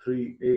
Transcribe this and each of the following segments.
3A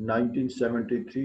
1973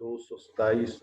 227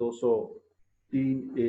203A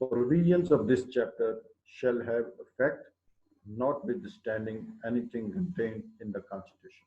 provisions of this chapter shall have effect notwithstanding anything contained in the constitution।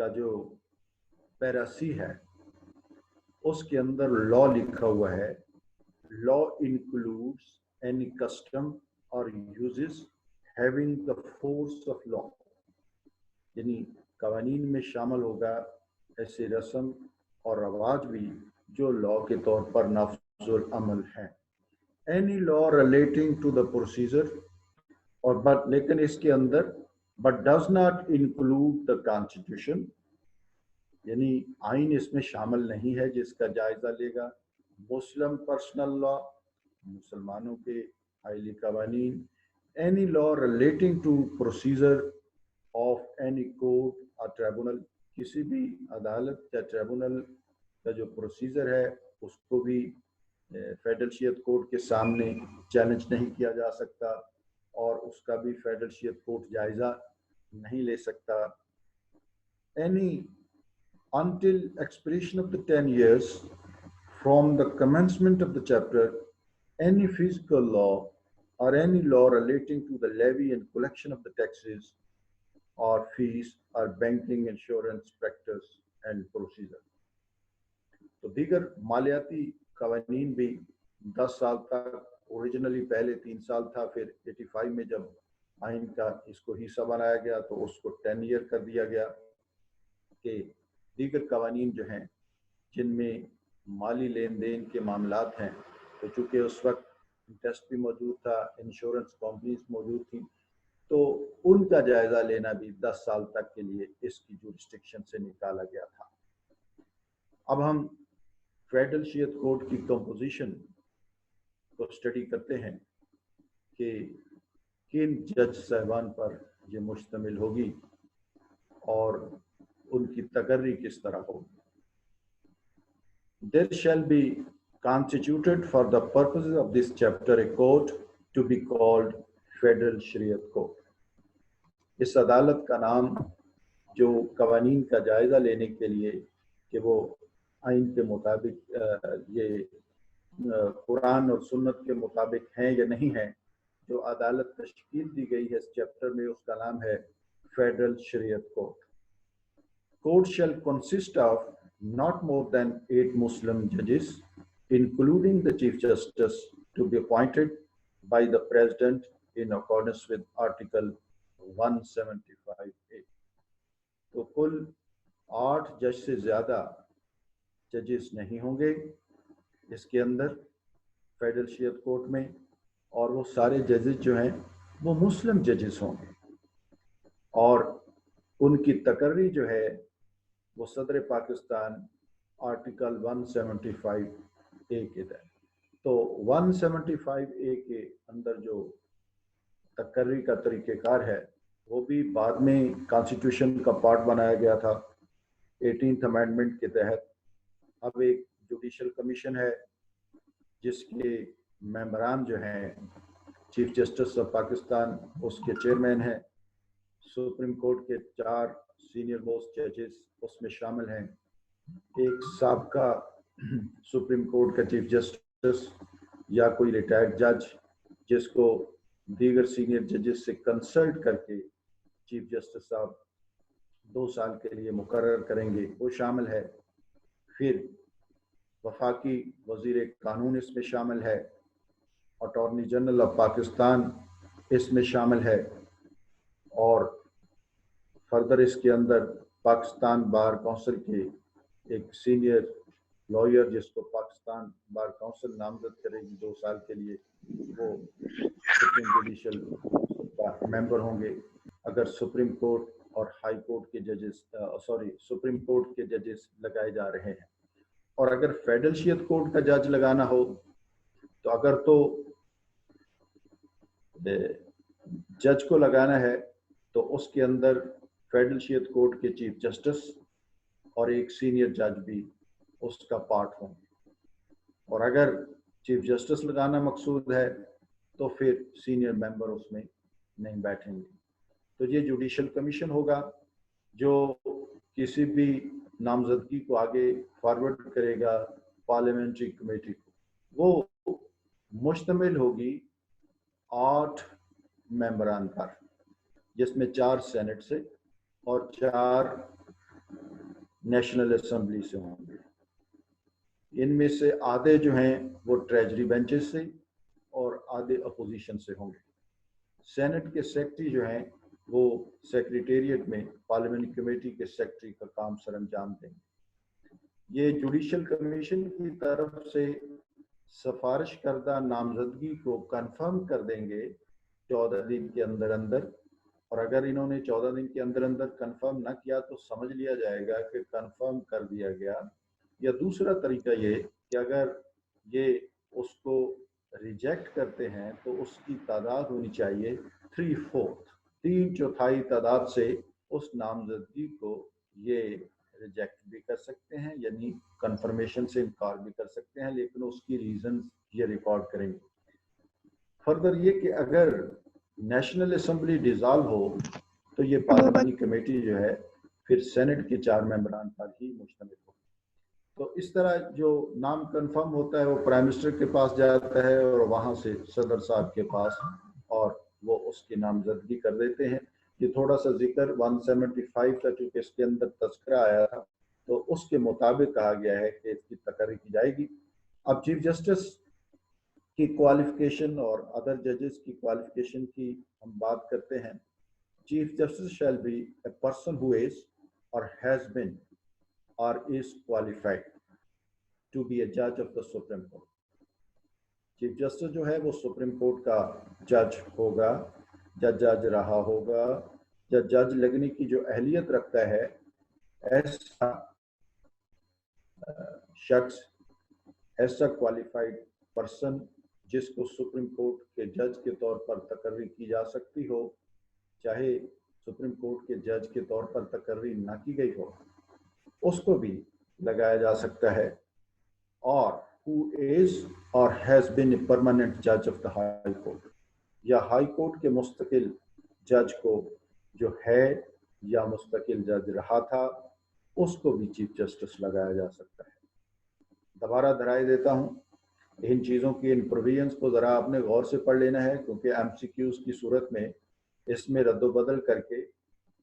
کا جو پیرا سی ہے اس کے اندر لا لکھا ہوا ہے، لا انکلوڈس اینی کسٹم اور uses having the force of law, یعنی قوانین میں شامل ہوگا ایسے رسم اور رواج بھی جو لا کے طور پر نافذ العمل ہیں. Any law relating to the procedure, اور بٹ لیکن اس کے اندر but does not include the constitution, یعنی آئین اس میں شامل نہیں ہے جس کا جائزہ لے گا. مسلم پرسنل لا، مسلمانوں کے آئلی قوانین. Any law relating to procedure of any court اور ٹریبونل، کسی بھی عدالت یا ٹریبونل کا جو پروسیجر ہے اس کو بھی فیڈرل شریعت کورٹ کے سامنے چیلنج نہیں کیا جا سکتا اور اس کا بھی فیڈرل شریعت کورٹ جائزہ نہیں لے سکتا. Any until expiration of the 10 years from the commencement of the chapter, any physical law or any law relating to the levy and collection of the taxes or fees or banking, insurance, practice and procedure. تو دیگر مالیاتی قوانین بھی 10 سال تک، originally پہلے 3 سال تھا، پھر 85 میں جب آئین کا اس کو حصہ بنایا گیا تو اس کو 10 ایئر کر دیا گیا کہ دیگر قوانین جو ہیں جن میں مالی لین دین کے معاملات ہیں، تو چونکہ اس وقت انٹرسٹ بھی موجود تھا، انشورنس کمپنیز موجود تھیں، تو ان کا جائزہ لینا بھی 10 سال تک کے لیے اس کی جورسڈکشن سے نکالا گیا تھا. اب ہم فیڈرل شریعت کورٹ کی کمپوزیشن کو اسٹڈی کرتے ہیں کہ کن جج صاحبان پر یہ مشتمل ہوگی اور ان کی تقرری کس طرح ہوگی. There shall be constituted for the purposes of this chapter a court to be called Federal Shariat Court. اس عدالت کا نام جو قوانین کا جائزہ لینے کے لیے کہ وہ آئین کے مطابق یہ قرآن اور سنت کے مطابق ہیں یا نہیں ہیں، جو عدالت تشکیل دی گئی ہے اس چیپٹر میں، اس کا نام ہے فیڈرل شریعت court. Court shall consist of not more than 8 Muslim judges, including the Chief Justice, to be appointed by the President in accordance with Article 175A. تو کل 8 جج سے زیادہ ججز نہیں ہوں گے اس کے اندر فیڈرل شریعت کورٹ میں، اور وہ سارے ججز جو ہیں وہ مسلم ججز ہوں گے، اور ان کی تقرری جو ہے وہ صدر پاکستان آرٹیکل 175A کے تحت. تو 175A کے اندر جو تقرری کا طریقہ کار ہے وہ بھی بعد میں کانسٹیٹیوشن کا پارٹ بنایا گیا تھا 18th امینڈمنٹ کے تحت. اب ایک جوڈیشل کمیشن ہے جس کے ممبران جو ہیں چیف جسٹس آف پاکستان اس کے چیئرمین ہیں. سپریم کورٹ کے 4 سینئر موسٹ ججز اس میں شامل ہیں. ایک سابقہ سپریم کورٹ کا چیف جسٹس یا کوئی ریٹائرڈ جج جس کو دیگر سینئر ججز سے کنسلٹ کر کے چیف جسٹس صاحب 2 سال کے لیے مقرر کریں گے، وہ شامل ہے. پھر وفاقی وزیر قانون اس میں شامل ہے، اٹارنی جنرل آف پاکستان اس میں شامل ہے، اور فردر اس کے اندر پاکستان بار کونسل کے ایک سینئر لائر جس کو پاکستان بار کونسل نامزد کرے گی 2 سال کے لیے، وہ سپریم جوڈیشل ممبر ہوں گے. اگر سپریم کورٹ اور ہائی کورٹ کے ججز سپریم کورٹ کے ججز لگائے جا رہے ہیں. اور اگر فیڈرل شریعت کورٹ کا جج لگانا ہو تو اگر تو جج کو لگانا ہے تو اس کے اندر فیڈرل شریعت کورٹ کے چیف جسٹس اور ایک سینئر جج بھی اس کا پارٹ ہوں گے. اور اگر چیف جسٹس لگانا مقصود ہے تو پھر سینئر ممبر اس میں نہیں بیٹھیں گے. تو یہ جوڈیشل کمیشن ہوگا جو کسی بھی نامزدگی کو آگے فارورڈ کرے گا پارلیمنٹری کمیٹی کو. وہ مشتمل ہوگی 8 ممبران پر، جس میں 4 سینٹ سے اور 4 نیشنل اسمبلی سے ہوں گے. ان میں سے آدھے جو ہیں وہ ٹریجری بینچز سے اور آدھے اپوزیشن سے ہوں گے. سینٹ کے سیکرٹری جو ہیں وہ سیکریٹریٹ میں پارلیمنٹ کمیٹی کے سیکرٹری کا کام سر انجام دیں گے. یہ جوڈیشل کمیشن کی طرف سے سفارش کردہ نامزدگی کو کنفرم کر دیں گے 14 دن کے اندر اندر. اور اگر انہوں نے 14 دن کے اندر اندر کنفرم نہ کیا تو سمجھ لیا جائے گا کہ کنفرم کر دیا گیا. یا دوسرا طریقہ یہ کہ اگر یہ اس کو ریجیکٹ کرتے ہیں تو اس کی تعداد ہونی چاہیے 3/4 تعداد سے اس نامزدگی کو یہ ریجیکٹ بھی کر سکتے ہیں, یعنی کنفرمیشن سے انکار بھی کر سکتے ہیں, لیکن اس کی ریزن یہ ریکارڈ کریں گے. فردر یہ کہ اگر نیشنل اسمبلی ڈیزالو ہو تو یہ پارلیمنٹری کمیٹی جو ہے پھر سینٹ کے 4 ممبران پر ہی مشتمل ہو. تو اس طرح جو نام کنفرم ہوتا ہے وہ پرائم منسٹر کے پاس جاتا ہے اور وہاں سے صدر صاحب کے پاس, اور وہ اس کی نامزدگی کر دیتے ہیں. یہ تھوڑا سا ذکر 175 کا چونکہ اس کے اندر تذکرہ آیا تھا تو اس کے مطابق کہا گیا ہے کہ اس کی تقرری کی جائے گی. اب چیف جسٹس کی کوالیفکیشن اور ادر ججز کی کوالیفکیشن کی ہم بات کرتے ہیں. Chief justice shall be a person who is or has been or is qualified to be a judge of the Supreme Court. Chief justice جو ہے وہ سپریم کورٹ کا جج ہوگا, یا جج رہا ہوگا, یا جج لگنے کی جو اہلیت رکھتا ہے ایسا شخص, ایسا کوالیفائڈ پرسن جس کو سپریم کورٹ کے جج کے طور پر تقرری کی جا سکتی ہو, چاہے سپریم کورٹ کے جج کے طور پر تقرری نہ کی گئی ہو, اس کو بھی لگایا جا سکتا ہے. اور who is or has been a permanent judge of the high court, یا ہائی کورٹ کے مستقل جج کو جو ہے یا مستقل جج رہا تھا اس کو بھی چیف جسٹس لگایا جا سکتا ہے. دوبارہ دہرائی دیتا ہوں, ان چیزوں کی ان پروویژنس کو ذرا آپ نے غور سے پڑھ لینا ہے, کیونکہ ایم سی کیوز کی صورت میں اس میں رد و بدل کر کے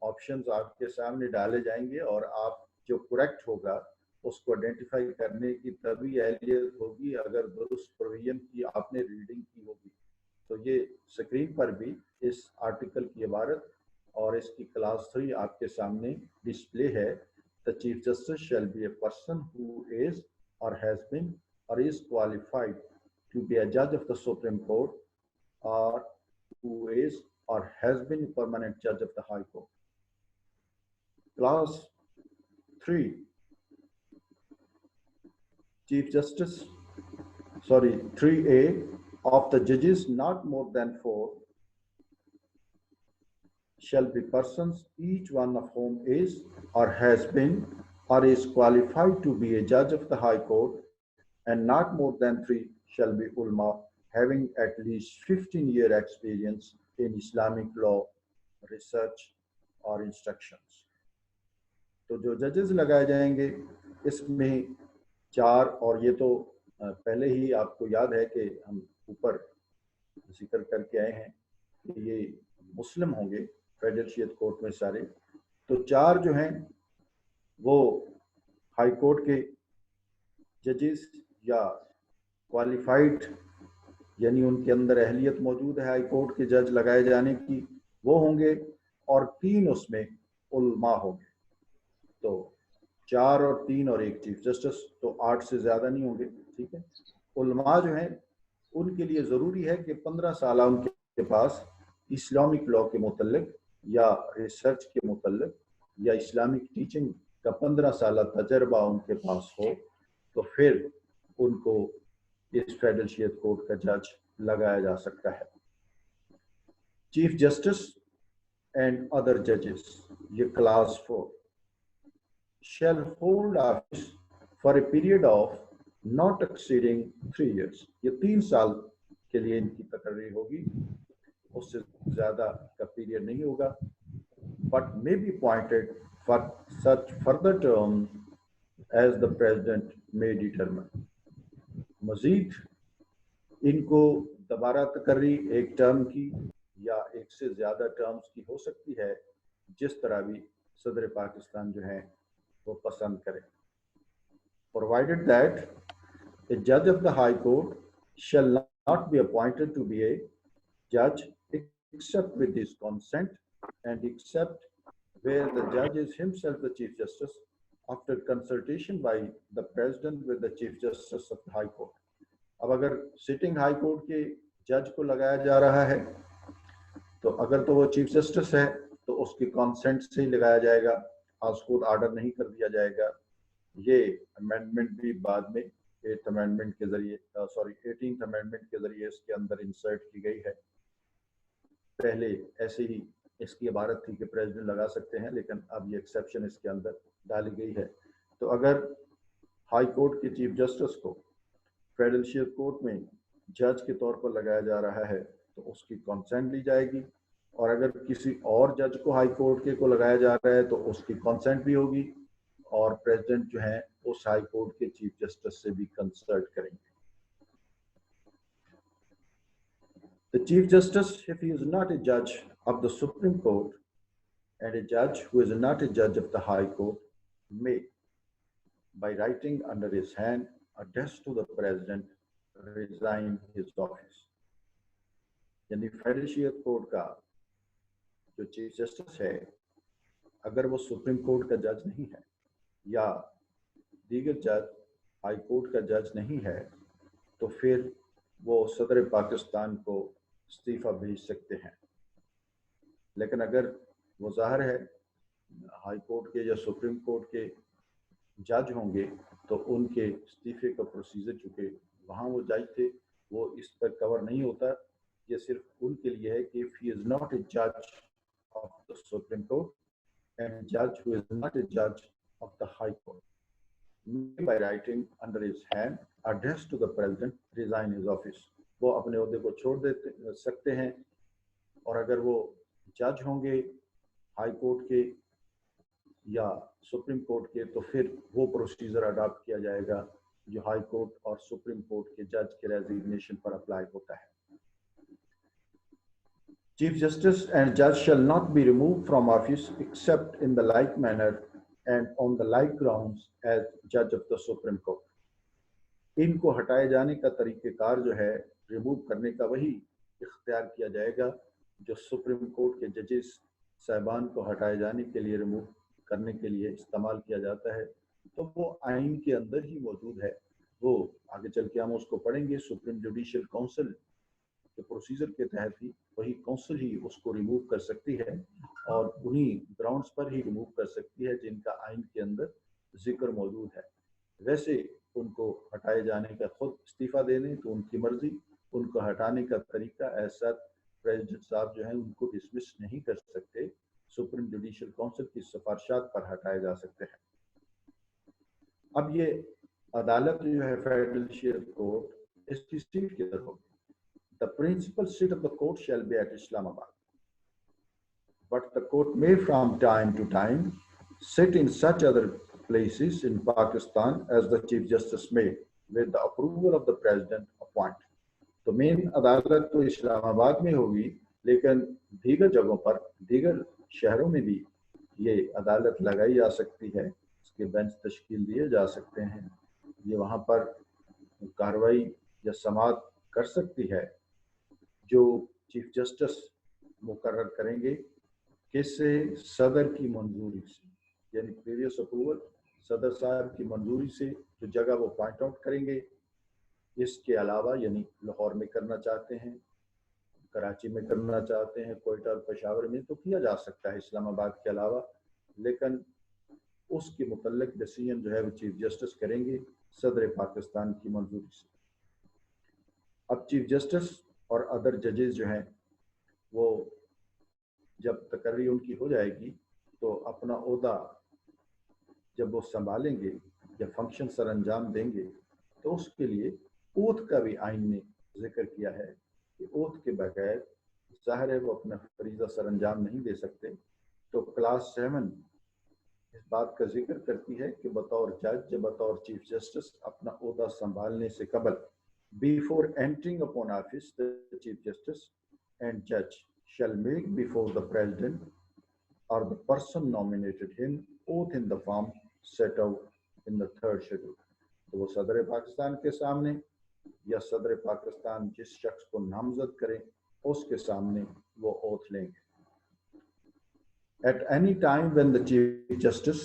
آپشنز آپ کے سامنے ڈالے جائیں گے, اور آپ جو کریکٹ ہوگا اس کو آئیڈینٹیفائی کرنے کی تبھی اہلیت ہوگی اگر درست پروویژن کی آپ نے ریڈنگ کی ہوگی. تو یہ اسکرین پر بھی اس آرٹیکل کی عبارت اور اس کی کلاس 3 آپ کے سامنے ڈسپلے ہے. The Chief Justice shall be a person who is or has been or is qualified to be a judge of the Supreme Court, or who is or has been a permanent judge of the High Court. Clause 3. Chief Justice, 3A, of the judges not more than 4 shall be persons, each one of whom is or has been or is qualified to be a judge of the High Court, and not more than 3 shall be ulama having at least 15-year experience in Islamic law, research or instructions. تو جو ججز لگائے جائیں گے اس میں 4, اور یہ تو پہلے ہی آپ کو یاد ہے کہ ہم اوپر ذکر کر کے آئے ہیں کہ یہ مسلم ہوں گے فیڈرل شیعت کورٹ میں سارے. تو 4 جو ہیں وہ ہائی کورٹ کے ججز یا کوالیفائڈ, یعنی ان کے اندر اہلیت موجود ہے ہائی کورٹ کے جج لگائے جانے کی, وہ ہوں گے, اور 3 اس میں علماء ہوں گے. تو 4 اور 3 اور 1 چیف جسٹس, تو 8 سے زیادہ نہیں ہوں گے. ٹھیک ہے. علماء جو ہیں ان کے لیے ضروری ہے کہ 15 سالہ ان کے پاس اسلامک لاء کے متعلق یا ریسرچ کے متعلق یا اسلامک ٹیچنگ کا 15 سالہ تجربہ ان کے پاس ہو, تو پھر ان کو اس فیڈرل شیعت کورٹ کا جج لگایا جا سکتا ہے. چیف جسٹس اینڈ ادر ججز, یہ class 4, shall hold office for a period of not exceeding 3 years. یہ 3 سال کے لیے ان کی تقرری ہوگی, اس سے زیادہ کا پیریڈ نہیں ہوگا. but may be appointed for such further terms as the president may determine. مزید ان کو دوبارہ تقرری ایک ٹرم کی یا ایک سے زیادہ ٹرمز کی ہو سکتی ہے, جس طرح بھی صدر پاکستان جو ہیں وہ پسند کریں. Provided that a judge of the High Court shall not be appointed to be a judge except with his consent and except where the judge is himself the Chief Justice after consultation by the President with the Chief Justice of the High Court. اب اگر sitting high court کے جج کو لگایا جا رہا ہے تو اگر تو وہ چیف جسٹس ہے تو اس کی کانسنٹ سے ہی لگایا جائے گا, آج خود آرڈر نہیں کر دیا جائے گا. یہ امینڈمنٹ بھی بعد میں 18th امینڈمنٹ کے ذریعے اس کے اندر انسرٹ کی گئی ہے. پہلے ایسے ہی اس کی عبارت تھی کہ پریزیڈنٹ لگا سکتے ہیں, لیکن اب یہ ایکسیپشن اس کے اندر ڈالی گئی ہے. تو اگر ہائی کورٹ کے چیف جسٹس کو فیڈرل کورٹ میں جج کے طور پر لگایا جا رہا ہے تو اس کی کنسنٹ لی جائے گی, اور اگر کسی اور جج کو ہائی کورٹ کے کو لگایا جا رہا ہے تو اس کی کنسنٹ بھی ہوگی, اور پریزیڈنٹ جو ہیں اس ہائی کورٹ کے چیف جسٹس سے بھی کنسلٹ کریں گے. The Chief Justice, if he is not a judge of the Supreme Court, and a judge who is not a judge of the High Court, may, by writing under his hand, attest to the President, resign his office. یعنی federal court کا جو chief justice ہے, اگر وہ supreme court کا جج نہیں ہے یا دیگر جج ہائی کورٹ کا جج نہیں ہے, تو پھر وہ صدر پاکستان کو استعفیٰ بھیج سکتے ہیں. لیکن اگر وہ ظاہر ہے ہائی کورٹ کے یا سپریم کورٹ کے جج ہوں گے تو ان کے استعفے کا پروسیجر چونکہ وہاں وہ جج تھے وہ اس پر کور نہیں ہوتا. یہ صرف ان کے لیے ہے کہ if he is not a judge of the Supreme Court and a judge who is not a judge of the High Court, by writing under his hand, addressed to the President, resign his office. وہ اپنے عہدے کو چھوڑ سکتے ہیں, اور اگر وہ جج ہوں گے ہائی کورٹ کے یا سپریم کورٹ کے تو پھر وہ پروسیجر اڈاپٹ کیا جائے گا جو ہائی کورٹ اور سپریم کورٹ کے جج کے ریزگنیشن پر اپلائی ہوتا ہے. Chief Justice and judge shall not be removed from office except in the like manner and on the like grounds as judge of the Supreme Court. ان کو ہٹائے جانے کا طریقہ کار جو ہے ریموو کرنے کا وہی اختیار کیا جائے گا جو سپریم کورٹ کے ججز صاحبان کو ہٹائے جانے کے لیے ریموو کرنے کے لیے استعمال کیا جاتا ہے. تو وہ آئین کے اندر ہی موجود ہے, وہ آگے چل کے ہم اس کو پڑھیں گے. سپریم جوڈیشل کونسل کے پروسیجر کے تحت ہی وہی کونسل ہی اس کو ریموو کر سکتی ہے, اور انہی گراؤنڈز پر ہی ریموو کر سکتی ہے جن کا آئین کے اندر ذکر موجود ہے. ویسے ان کو ہٹائے جانے کا خود استعفیٰ دینے تو ان کی مرضی, ان کو ہٹانے کا طریقہ ایسا پریزیڈنٹ صاحب جو ہیں ان کو ڈسمس نہیں کر سکتے, سپریم جوڈیشل کونسل کی سفارشات پر ہٹائے جا سکتے ہیں. اب یہ عدالت جو ہے فیڈرل کورٹ اس کی سیٹ کدھر ہوگی؟ The principal seat of the court shall be at Islamabad, but the court may from time to time sit in such other places in Pakistan as the Chief Justice may, with the approval of the President, appoint. تو مین عدالت تو اسلام آباد میں ہوگی, لیکن دیگر جگہوں پر دیگر شہروں میں بھی یہ عدالت لگائی جا سکتی ہے, اس کے بینچ تشکیل دیے جا سکتے ہیں, یہ وہاں پر کارروائی یا سماعت کر سکتی ہے جو چیف جسٹس مقرر کریں گے. کس سے؟ صدر کی منظوری سے, یعنی پریویس اپروول صدر صاحب کی منظوری سے جو جگہ وہ پوائنٹ آؤٹ کریں گے. اس کے علاوہ یعنی لاہور میں کرنا چاہتے ہیں, کراچی میں کرنا چاہتے ہیں, کوئٹہ اور پشاور میں تو کیا جا سکتا ہے اسلام آباد کے علاوہ, لیکن اس کے متعلق ڈیسیژن جو ہے وہ چیف جسٹس کریں گے صدر پاکستان کی منظوری سے. اب چیف جسٹس اور ادر ججز جو ہیں وہ جب تقرری ان کی ہو جائے گی تو اپنا عہدہ جب وہ سنبھالیں گے یا فنکشن سر انجام دیں گے تو اس کے لیے اوتھ کا بھی آئین نے ذکر کیا ہے کہ اوتھ کے بغیر ظاہر ہے وہ اپنا فریضہ سر انجام نہیں دے سکتے. تو کلاس 7 اس بات کا ذکر کرتی ہے کہ بطور جج یا بطور چیف جسٹس اپنا عہدہ سنبھالنے سے قبل before entering upon office, the Chief Justice and Judge shall make before the President or the person nominated him oath in the form set out in the third schedule. تو وہ صدر پاکستان کے سامنے یا صدر پاکستان جس شخص کو نامزد کریں اس کے سامنے وہ اوتھ لیں گے. At any time when the Chief Justice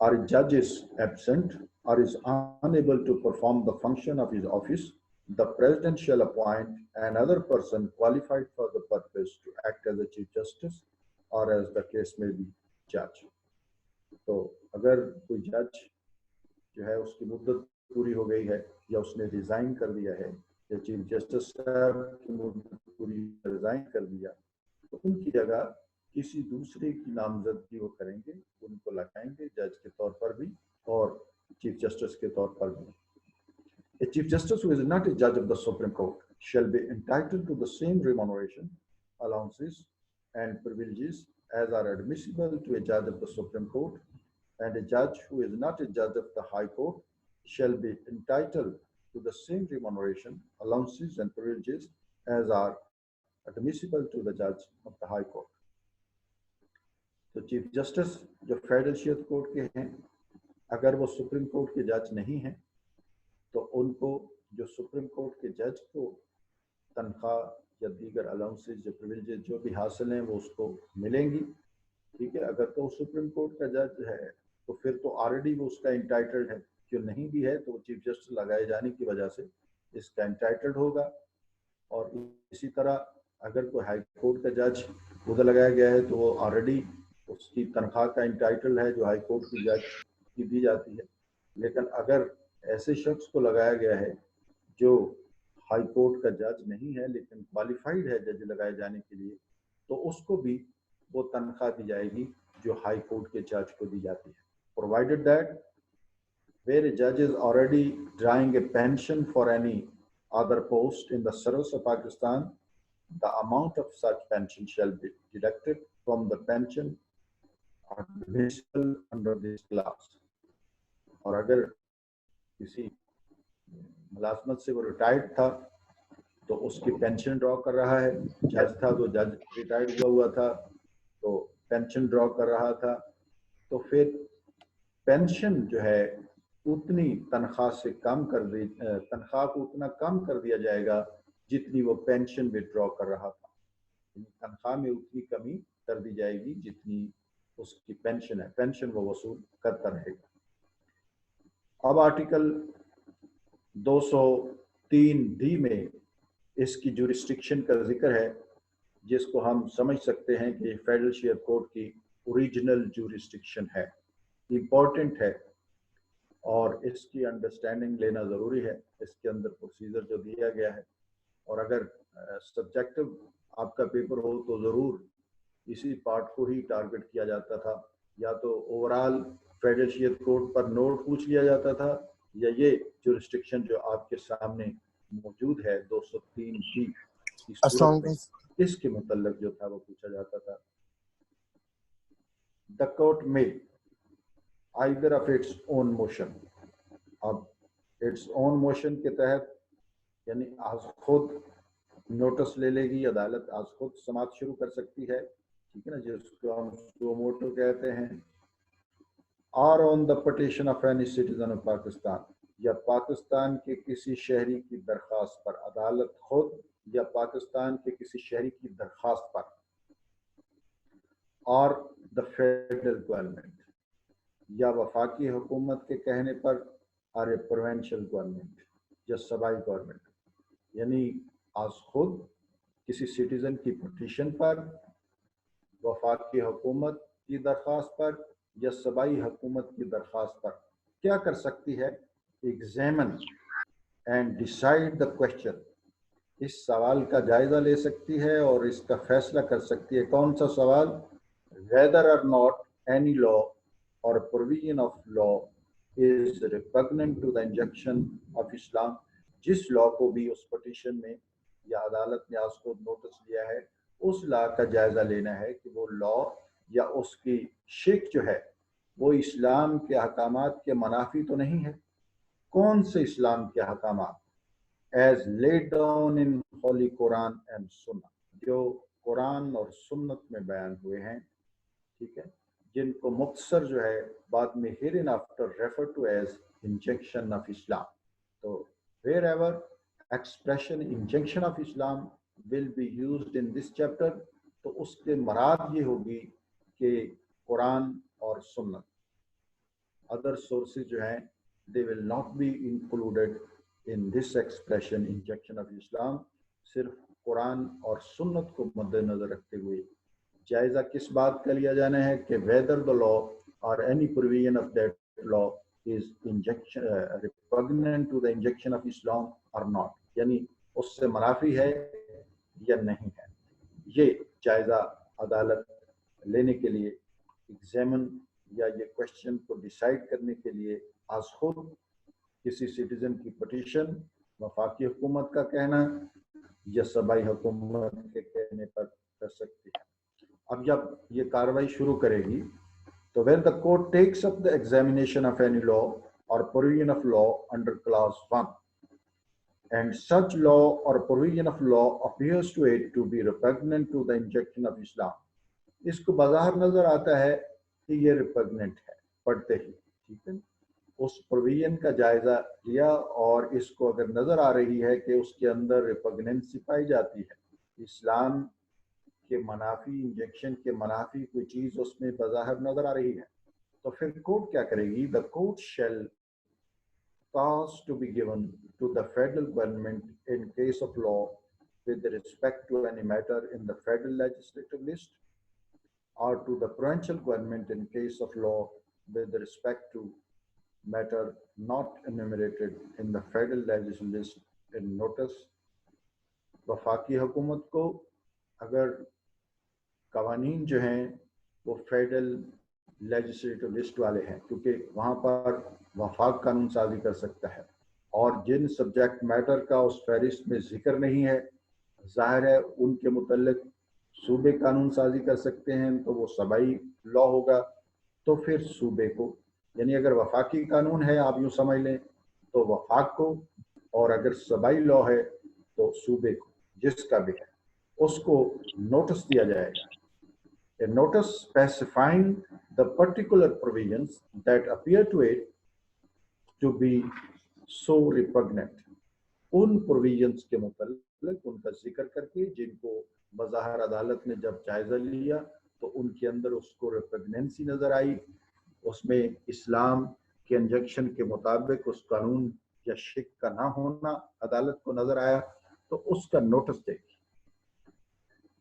or a judge is absent or is unable to perform the function of his office, the President shall appoint another person qualified for the purpose to act as a Chief Justice or as the case may be judge. تو اگر کوئی جج جو ہے اس کی مدت پوری ہو گئی ہے یا اس نے ریزائن کر دیا ہے یا چیف جسٹس صاحب کی مدت پوری ریزائن کر دیا تو ان کی جگہ کسی دوسرے کی نامزدگی وہ کریں گے, ان کو لگائیں گے جج کے طور پر بھی اور چیف جسٹس کے طور پر بھی. A chief justice who is not a judge of the Supreme Court shall be entitled to the same remuneration, allowances and privileges as are admissible to a judge of the Supreme Court, and a judge who is not a judge of the High Court shall be entitled to the same remuneration, allowances and privileges as are admissible to the judge of the High Court. تو chief justice جو federal شیعت court کے ہیں اگر وہ supreme court کے جج نہیں ہیں تو ان کو جو سپریم کورٹ کے جج کو تنخواہ یا دیگر الاؤنسز یا پریویلیجز جو بھی حاصل ہیں وہ اس کو ملیں گی. ٹھیک ہے, اگر تو سپریم کورٹ کا جج ہے تو پھر تو آلریڈی وہ اس کا انٹائٹلڈ ہے, جو نہیں بھی ہے تو وہ چیف جسٹس لگائے جانے کی وجہ سے اس کا انٹائٹلڈ ہوگا. اور اسی طرح اگر کوئی ہائی کورٹ کا جج ادھر لگایا گیا ہے تو وہ آلریڈی اس کی تنخواہ کا انٹائٹل ہے جو ہائی کورٹ کی جج کی دی جاتی ہے. لیکن اگر ایسے شخص کو لگایا گیا ہے جو ہائی کورٹ کا جج نہیں ہے لیکن کوالیفائڈ ہے جج لگائے جانے کے لیے تو اس کو بھی وہ تنخواہ دی جائے گی جو ہائی کورٹ کے جج کو دی جاتی ہے. Provided that where a judge is already drawing a pension for any other post in the service of Pakistan, the amount of such pension shall be deducted from the pension admissible under this clause. اور اگر کسی ملازمت سے وہ retired تھا تو اس کی pension ڈرا کر رہا ہے, جج تھا تو جج ریٹائرڈ ہوا تھا تو پینشن ڈرا کر رہا تھا, تو پھر پینشن جو ہے اتنی تنخواہ سے کم کر دی, تنخواہ کو اتنا کم کر دیا جائے گا جتنی وہ پینشن وڈرا کر رہا تھا. تنخواہ میں اتنی کمی کر دی جائے گی جتنی اس کی پینشن ہے, پینشن وہ وصول کرتا رہے گا. اب آرٹیکل 203D میں اس کی جورسڈکشن کا ذکر ہے جس کو ہم سمجھ سکتے ہیں کہ فیڈرل شیعت کورٹ کی اوریجنل جورسڈکشن ہے, امپورٹنٹ ہے اور اس کی انڈرسٹینڈنگ لینا ضروری ہے. اس کے اندر پروسیجر جو دیا گیا ہے, اور اگر سبجیکٹو آپ کا پیپر ہو تو ضرور اسی پارٹ کو ہی ٹارگٹ کیا جاتا تھا, یا تو اوورال فیڈرل شیعت کورٹ پر نوٹ پوچھ لیا جاتا تھا یا یہ جورسڈکشن جو آپ کے سامنے موجود ہے 203D کی صورت میں اس کے متعلق جو تھا وہ پوچھا جاتا تھا. The court may either of its own motion, اب its own motion کے تحت یعنی آج خود نوٹس لے لے گی عدالت, آج خود سماعت شروع کر سکتی ہے, ٹھیک ہے نا, جس کو ہم سو موٹو کہتے ہیں, or on the petition of any citizen of Pakistan, یا پاکستان کے کسی شہری کی درخواست پر عدالت خود یا پاکستان کے کسی شہری کی درخواست پر, اور the federal government یا وفاقی حکومت کے کہنے پر, اور a provincial government یا صوبائی گورنمنٹ, یعنی آج خود کسی سٹیزن کی پٹیشن پر, وفاقی حکومت کی درخواست پر یا صوبائی حکومت کی درخواست پر کیا کر سکتی ہے, examine and decide the question, اس سوال کا جائزہ لے سکتی ہے اور اس کا فیصلہ کر سکتی ہے. کون سا سوال؟ whether or not any law or provision of law is repugnant to the injunction of Islam, جس لا کو بھی اس پٹیشن میں یا عدالت نے آج خود نوٹس لیا ہے اس لا کا جائزہ لینا ہے کہ وہ لا یا اس کی شک جو ہے وہ اسلام کے احکامات کے منافی تو نہیں ہے. کون سے اسلام کے احکامات؟ as laid down in Holy Quran and Sunnah, جو قرآن اور سنت میں بیان ہوئے ہیں, ٹھیک ہے, جن کو مختصر جو ہے بعد میں hereinafter refer to as injection of Islam. تو wherever expression injection of Islam will be used in this chapter, تو اس کے مراد یہ ہوگی کہ قرآن اور سنت. ادر سورسز جو ہیں they will not be included in this expression injection of Islam. صرف قرآن اور سنت کو مد نظر رکھتے ہوئے جائزہ کس بات کا لیا جانا ہے کہ whether the law or any provision of that law is repugnant to the injection of Islam or not، یعنی اس سے منافی ہے یا نہیں ہے. یہ جائزہ عدالت لینے کے لیے ایگزامن یا یہ کوشچن کو ڈیسائیڈ کرنے کے لیے از خود کسی سٹیزن کی پٹیشن، وفاقی حکومت کا کہنا یا صوبائی حکومت کے کہنے پر کر سکتی ہے. اب جب یہ کاروائی شروع کرے گی تو when the court takes up the examination of any law or provision of law under clause 1 and such law or provision of law appears to it to be repugnant to the injection of Islam، اس کو بظاہر نظر آتا ہے کہ یہ ریپگننٹ ہے پڑھتے ہی، ٹھیک ہے، اس پروویژن کا جائزہ لیا اور اس کو اگر نظر آ رہی ہے کہ اس کے اندر ریپگننسی پائی جاتی ہے، اسلام کے منافی، انجیکشن کے منافی کوئی چیز اس میں بظاہر نظر آ رہی ہے، تو پھر کورٹ کیا کرے گی؟ the court shall cause to be given to the federal government in case of law with respect to any matter in the federal legislative list, or to the provincial government in case of law with respect to matter not enumerated in the federal legislative list in notice. وفاقی حکومت کو اگر قوانین جو ہیں وہ federal legislative list والے ہیں، کیونکہ وہاں پر وفاق قانون سازی کر سکتا ہے، اور جن سبجیکٹ میٹر کا اس فہرست میں ذکر نہیں ہے، ظاہر ہے ان کے متعلق صوبے قانون سازی کر سکتے ہیں، تو وہ صوبائی لا ہوگا. تو پھر صوبے کو، یعنی اگر وفاقی قانون ہے آپ یوں سمجھ لیں تو وفاق کو، اور اگر صوبائی لا ہے تو صوبے کو، جس کا بھی ہے اس کو نوٹس دیا جائے گا. A notice specifying the particular provisions that appear to it to be so repugnant، in provisions کے متعلق ان کا ذکر کر کے جن کو بظاہر عدالت نے جب جائزہ لیا تو ان کے اندر اس کو ریپگننسی نظر آئی، اس میں اسلام کے انجیکشن کے مطابق اس قانون یا شک کا نہ ہونا عدالت کو نظر آیا، تو اس کا نوٹس دے گی.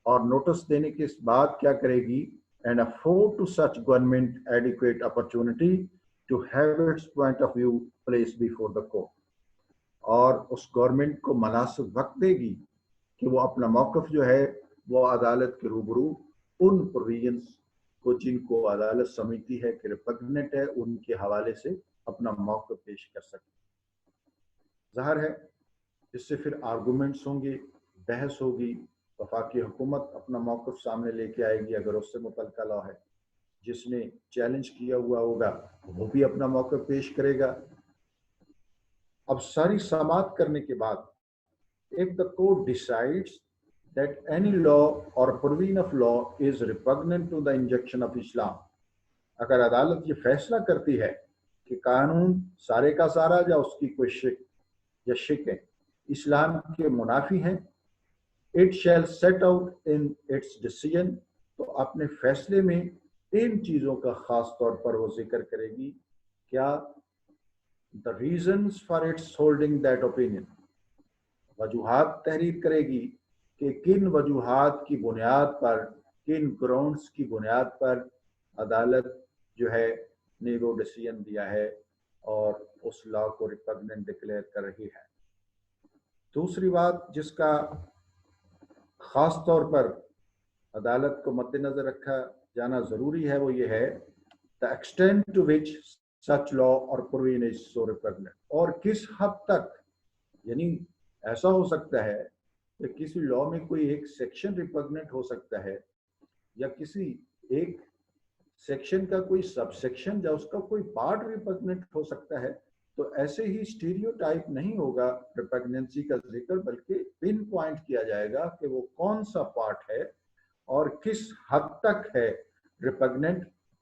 اور نوٹس دینے کے بعد کیا کرے گی؟ and afford to such government adequate opportunity to have its point of view placed before the court، اور اس گورنمنٹ کو مناسب وقت دے گی کہ وہ اپنا موقف جو ہے وہ عدالت کے روبرو ان پروویژنس کو جن کو عدالت سمجھتی ہے کہ ریپگننٹ ہے ان کے حوالے سے اپنا موقف پیش کر سکے. ظاہر ہے اس سے پھر آرگومنٹس ہوں گے، بحث ہوگی، وفاقی حکومت اپنا موقف سامنے لے کے آئے گی اگر اس سے متعلقہ لا ہے، جس نے چیلنج کیا ہوا ہوگا وہ بھی اپنا موقف پیش کرے گا. اب ساری سماعت کرنے کے بعد if the court decides that any law or provision of law is repugnant to the injection of Islam، اگر عدالت یہ فیصلہ کرتی ہے کہ قانون سارے کا سارا یا اس کی کوئی شک یا شکیں اسلام کے منافی ہیں، it shall set out in its decision، تو اپنے فیصلے میں ان چیزوں کا خاص طور پر وہ ذکر کرے گی. کیا؟ the reasons for its holding that opinion، وجوہات تحریر کرے گی کہ کن وجوہات کی بنیاد پر، کن گراؤنڈز کی بنیاد پر عدالت جو ہے نے وہ ڈیسیژن دیا ہے اور اس لا کو ریپگننٹ ڈکلیئر کر رہی ہے. دوسری بات جس کا خاص طور پر عدالت کو مد نظر رکھا جانا ضروری ہے وہ یہ ہے the extent to which such law or provision is so repugnant، اور کس حد تک، یعنی ایسا ہو سکتا ہے کہ کسی لا میں کوئی ایک سیکشن ریپگننٹ ہو سکتا ہے یا کسی ایک سیکشن کا کوئی سب سیکشن یا اس کا کوئی پارٹ ریپگننٹ ہو سکتا ہے، تو ایسے ہی اسٹیریو ٹائپ نہیں ہوگا ریپگننسی کا ذکر، بلکہ پن پوائنٹ کیا جائے گا کہ وہ کون سا پارٹ ہے اور کس حد تک ہے ریپگننٹ،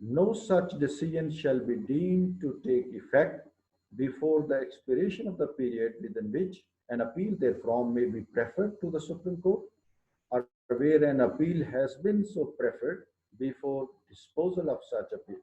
no such decision shall be deemed to take effect before the expiration of the period within which an appeal therefrom may be preferred to the Supreme Court, or where an appeal has been so preferred before disposal of such appeal.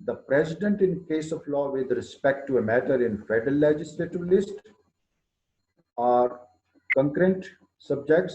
the president in case of law with respect to a matter in federal legislative list or concurrent subjects,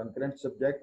concurrent subject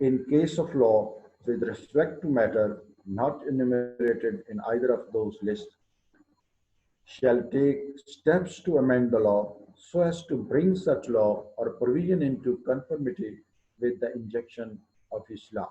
in case of law with respect to matter not enumerated in either of those lists shall take steps to amend the law so as to bring such law or provision into conformity with the injunction of Islam.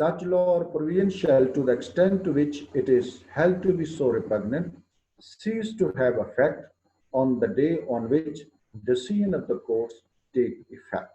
Such law or provision shall, to the extent to which it is held to be so repugnant, cease to have effect on the day on which decision of the courts take effect.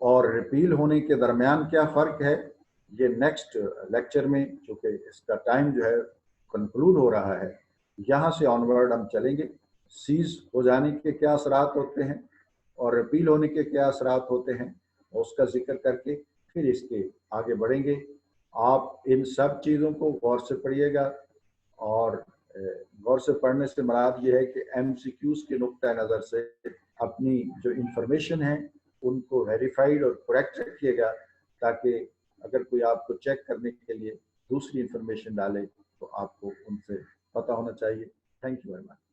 اور repeal ہونے کے درمیان کیا فرق ہے، یہ next lecture میں، چونکہ اس کا ٹائم جو ہے کنکلوڈ ہو رہا ہے، یہاں سے آنورڈ ہم چلیں گے. سیز ہو جانے کے کیا اثرات ہوتے ہیں اور ریپیل ہونے کے کیا اثرات ہوتے ہیں، اس کا ذکر کر کے پھر اس کے آگے بڑھیں گے. آپ ان سب چیزوں کو غور سے پڑھیے گا، اور غور سے پڑھنے سے مراد یہ ہے کہ ایم سی کیوز کے نقطۂ نظر سے اپنی جو انفارمیشن ہے ان کو ویریفائڈ اور کریکٹ رکھیے گا، تاکہ اگر کوئی آپ کو چیک کرنے کے لیے دوسری انفارمیشن ڈالے تو آپ کو ان سے پتہ ہونا چاہیے. Thank you very much.